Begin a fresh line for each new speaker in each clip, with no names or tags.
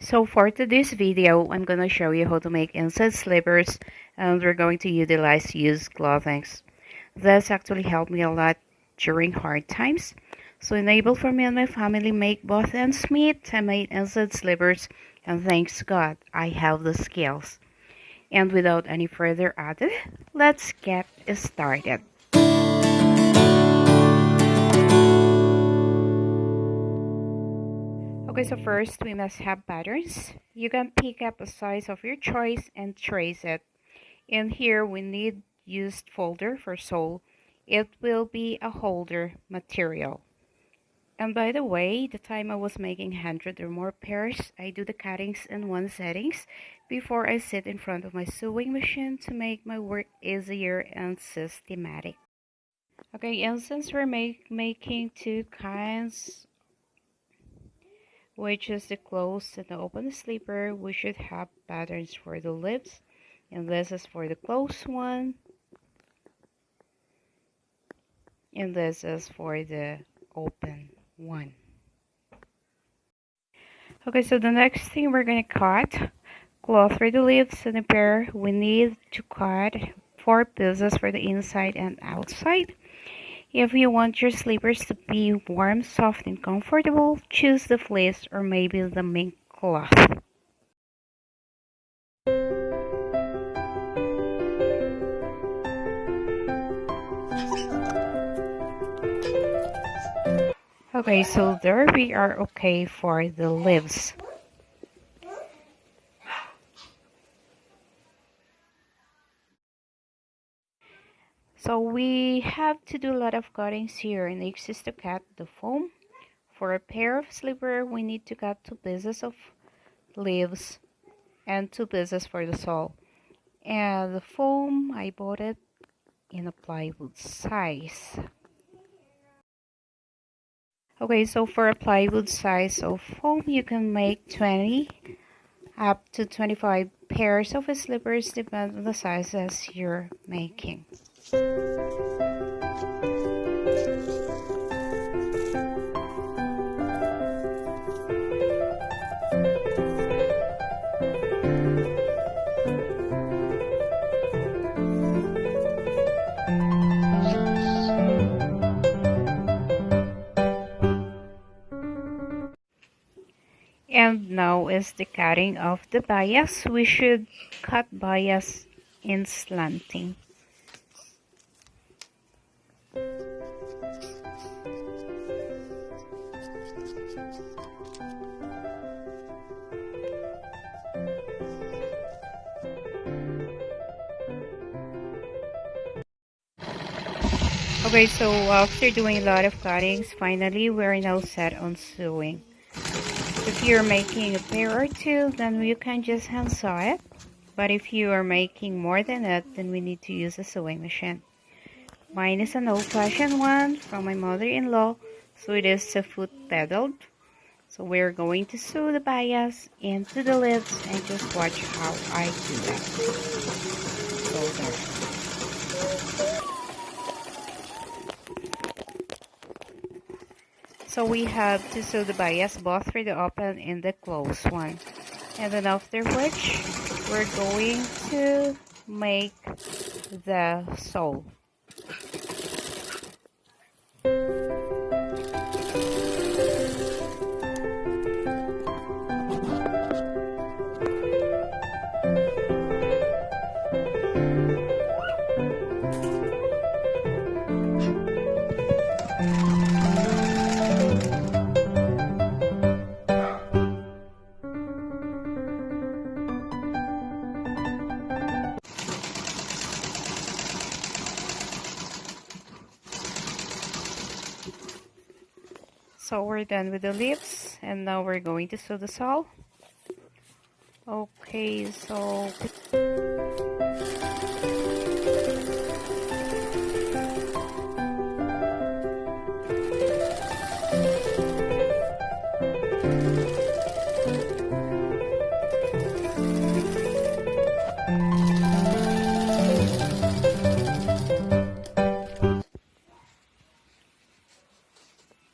So for today's video, I'm going to show you how to make inside slippers, and we're going to utilize used clothing. This actually helped me a lot during hard times. So enable for me and my family make both ends meet. I made inside slippers, and thanks God I have the skills. And without any further ado, let's get started. Okay, so first we must have patterns. You can pick up a size of your choice and trace it. And here we need used folder for sole. It will be a holder material. And by the way, the time I was making 100 or more pairs, I do the cuttings in one settings before I sit in front of my sewing machine to make my work easier and systematic. Okay, and since we're making two kinds, which is the closed and the open sleeper, we should have patterns for the lips, and this is for the closed one, and this is for the open one. Okay, so the next thing we're gonna cut cloth for the lips and the pair. We need to cut 4 pieces for the inside and outside. If you want your slippers to be warm, soft, and comfortable, choose the fleece or maybe the mink cloth. Okay, so there we are okay for the leaves. So we have to do a lot of cuttings here. Next is to cut the foam. For a pair of slipper, we need to cut 2 pieces of leaves and 2 pieces for the sole. And the foam, I bought it in a plywood size. Okay, so for a plywood size of foam, you can make 20 up to 25 pairs of slippers, depending on the sizes you're making. And now is the cutting of the bias. We should cut bias in slanting. Okay, so after doing a lot of cuttings, finally we're now set on sewing. If you're making a pair or two, then you can just hand sew it. But if you are making more than that, then we need to use a sewing machine. Mine is an old-fashioned one from my mother-in-law, so it is a foot-pedaled. So we're going to sew the bias into the lips and just watch how I do that. So there. So we have to sew the bias both for the open and the closed one. And then after which, we're going to make the sole. So we're done with the lips, and now we're going to sew the sole. Okay, so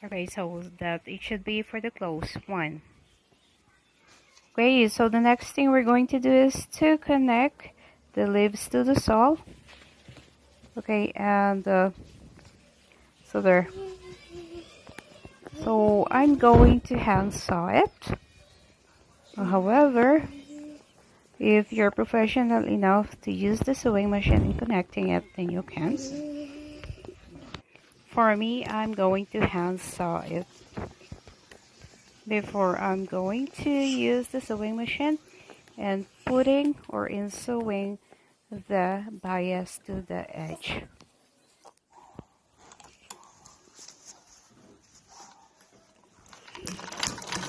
okay, so that it should be for the close one. Okay, so the next thing we're going to do is to connect the leaves to the saw. Okay, and so there. So I'm going to hand saw it. However, if you're professional enough to use the sewing machine in connecting it, then you can. For me, I'm going to hand saw it. Before I'm going to use the sewing machine and putting or in sewing the bias to the edge.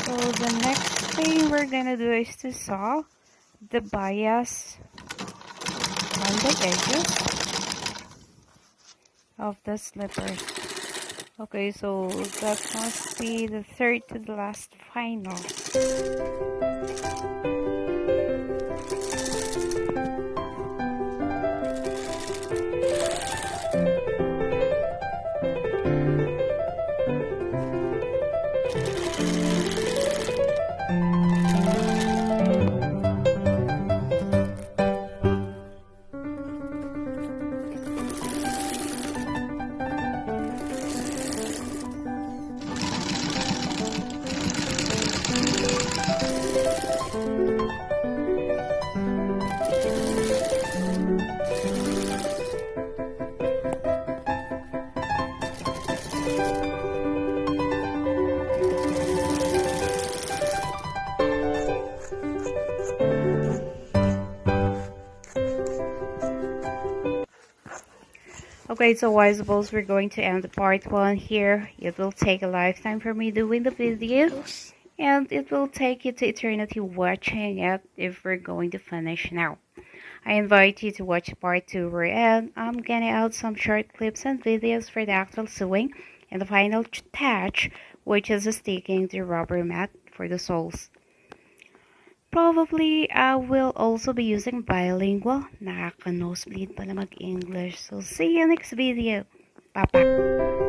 So the next thing we're gonna do is to sew the bias on the edges of the slippers. Okay, so that must be the third to the last final. Okay, so I suppose we're going to end the part 1 here. It will take a lifetime for me doing the video, and it will take you to eternity watching it if we're going to finish now. I invite you to watch part 2 wherein I'm gonna add some short clips and videos for the actual sewing and the final touch, which is sticking the rubber mat for the soles. Probably I will also be using bilingual. Nakaka-nosebleed pala mag-English. So see you next video. Bye-bye.